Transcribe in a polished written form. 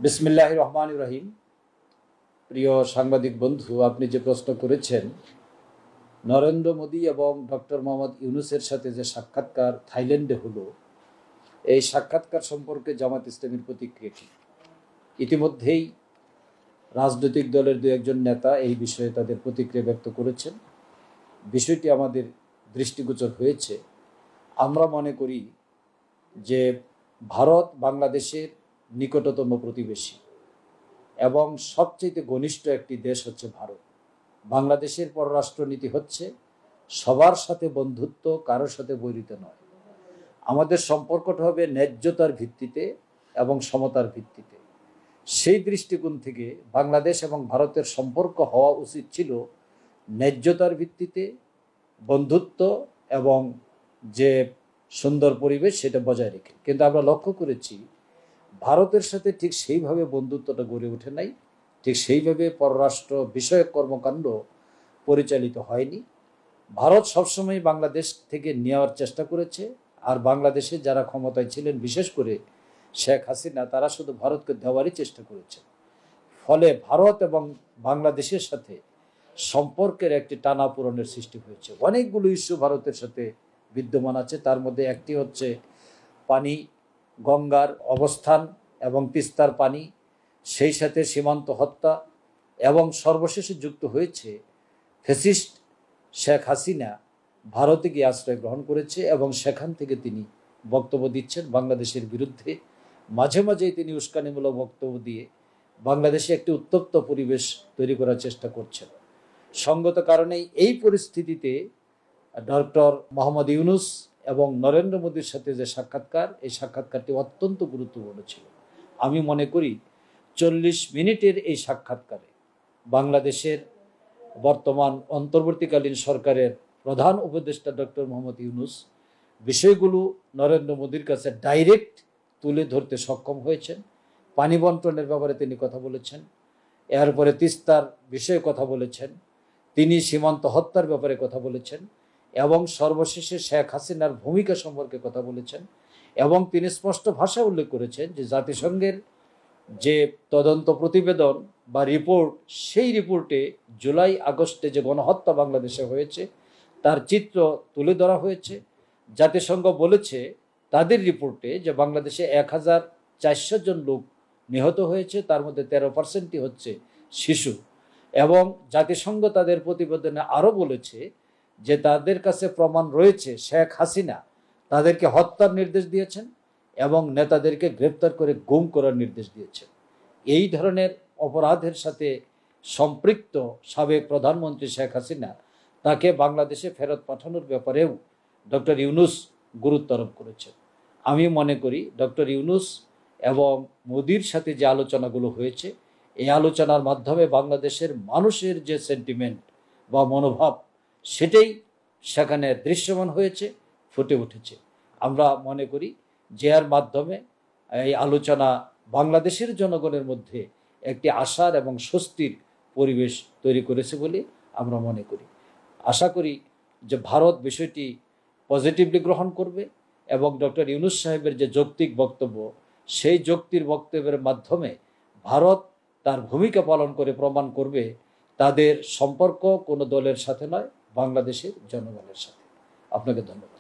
বিসমিল্লাহির রহমানির রহিম। প্রিয় সাংবাদিক বন্ধু, আপনি যে প্রশ্ন করেছেন, নরেন্দ্র মোদী এবং ডক্টর মোহাম্মদ ইউনূসের সাথে যে সাক্ষাৎকার থাইল্যান্ডে হলো, এই সাক্ষাৎকার সম্পর্কে জামাত ইসলামীর প্রতিক্রিয়া কি? ইতিমধ্যেই রাজনৈতিক দলের দু একজন নেতা এই বিষয়ে তাদের প্রতিক্রিয়া ব্যক্ত করেছেন। বিষয়টি আমাদের দৃষ্টিগোচর হয়েছে। আমরা মনে করি যে ভারত বাংলাদেশের নিকটতম প্রতিবেশী এবং সবচেয়ে ঘনিষ্ঠ একটি দেশ হচ্ছে ভারত। বাংলাদেশের পররাষ্ট্রনীতি হচ্ছে সবার সাথে বন্ধুত্ব, কারোর সাথে বৈরিতা নয়। আমাদের সম্পর্কটা হবে ন্যায্যতার ভিত্তিতে এবং সমতার ভিত্তিতে। সেই দৃষ্টিকোণ থেকে বাংলাদেশ এবং ভারতের সম্পর্ক হওয়া উচিত ছিল ন্যায্যতার ভিত্তিতে, বন্ধুত্ব এবং যে সুন্দর পরিবেশ সেটা বজায় রেখে। কিন্তু আমরা লক্ষ্য করেছি ভারতের সাথে ঠিক সেইভাবে বন্ধুত্বটা গড়ে ওঠে নাই, ঠিক সেইভাবে পররাষ্ট্র বিষয়ক কর্মকাণ্ড পরিচালিত হয়নি। ভারত সবসময় বাংলাদেশ থেকে নেওয়ার চেষ্টা করেছে, আর বাংলাদেশে যারা ক্ষমতায় ছিলেন, বিশেষ করে শেখ হাসিনা, তারা শুধু ভারতকে দেওয়ারই চেষ্টা করেছে। ফলে ভারত এবং বাংলাদেশের সাথে সম্পর্কের একটি টানাপোড়েনের সৃষ্টি হয়েছে। অনেকগুলো ইস্যু ভারতের সাথে বিদ্যমান আছে। তার মধ্যে একটি হচ্ছে পানি, গঙ্গার অবস্থান এবং তিস্তার পানি, সেই সাথে সীমান্ত হত্যা, এবং সর্বশেষে যুক্ত হয়েছে ফ্যাসিস্ট শেখ হাসিনা ভারতে গিয়ে আশ্রয় গ্রহণ করেছে এবং সেখান থেকে তিনি বক্তব্য দিচ্ছেন বাংলাদেশের বিরুদ্ধে। মাঝে মাঝেই তিনি উস্কানিমূলক বক্তব্য দিয়ে বাংলাদেশে একটি উত্তপ্ত পরিবেশ তৈরি করার চেষ্টা করছেন। সঙ্গত কারণেই এই পরিস্থিতিতে ডক্টর মোহাম্মদ ইউনূস এবং নরেন্দ্র মোদীর সাথে যে সাক্ষাৎকার, এই সাক্ষাৎকারটি অত্যন্ত গুরুত্বপূর্ণ ছিল। আমি মনে করি 40 মিনিটের এই সাক্ষাৎকারে বাংলাদেশের বর্তমান অন্তর্বর্তীকালীন সরকারের প্রধান উপদেষ্টা ডক্টর মোহাম্মদ ইউনূস বিষয়গুলো নরেন্দ্র মোদীর কাছে ডাইরেক্ট তুলে ধরতে সক্ষম হয়েছেন। পানি বন্টনের ব্যাপারে তিনি কথা বলেছেন, এরপরে তিস্তার বিষয়ে কথা বলেছেন, তিনি সীমান্ত হত্যার ব্যাপারে কথা বলেছেন, এবং সর্বশেষে শেখ হাসিনার ভূমিকা সম্পর্কে কথা বলেছেন। এবং তিনি স্পষ্ট ভাষায় উল্লেখ করেছেন যে জাতিসংঘের যে তদন্ত প্রতিবেদন বা রিপোর্ট, সেই রিপোর্টে জুলাই আগস্টে যে গণহত্যা বাংলাদেশে হয়েছে তার চিত্র তুলে ধরা হয়েছে। জাতিসংঘ বলেছে তাদের রিপোর্টে যে বাংলাদেশে 1400 জন লোক নিহত হয়েছে, তার মধ্যে 13% হচ্ছে শিশু। এবং জাতিসংঘ তাদের প্রতিবেদনে আরও বলেছে যে তাদের কাছে প্রমাণ রয়েছে শেখ হাসিনা তাদেরকে হত্যার নির্দেশ দিয়েছেন এবং নেতাদেরকে গ্রেপ্তার করে গুম করার নির্দেশ দিয়েছেন। এই ধরনের অপরাধের সাথে সম্পৃক্ত সাবেক প্রধানমন্ত্রী শেখ হাসিনা, তাকে বাংলাদেশে ফেরত পাঠানোর ব্যাপারেও ডক্টর ইউনূস গুরুত্ব আরোপ করেছেন। আমি মনে করি ডক্টর ইউনূস এবং মোদির সাথে যে আলোচনাগুলো হয়েছে, এই আলোচনার মাধ্যমে বাংলাদেশের মানুষের যে সেন্টিমেন্ট বা মনোভাব, সেটাই সেখানে দৃশ্যমান হয়েছে, ফুটে উঠেছে। আমরা মনে করি যে এর মাধ্যমে এই আলোচনা বাংলাদেশের জনগণের মধ্যে একটি আশার এবং স্বস্তির পরিবেশ তৈরি করেছে বলে আমরা মনে করি। আশা করি যে ভারত বিষয়টি পজিটিভলি গ্রহণ করবে এবং ডক্টর ইউনূস সাহেবের যে যৌক্তিক বক্তব্য, সেই যৌক্তিক বক্তব্যের মাধ্যমে ভারত তার ভূমিকা পালন করে প্রমাণ করবে তাদের সম্পর্ক কোনো দলের সাথে নয়, বাংলাদেশের জনগণের সাথে। আপনাকে ধন্যবাদ।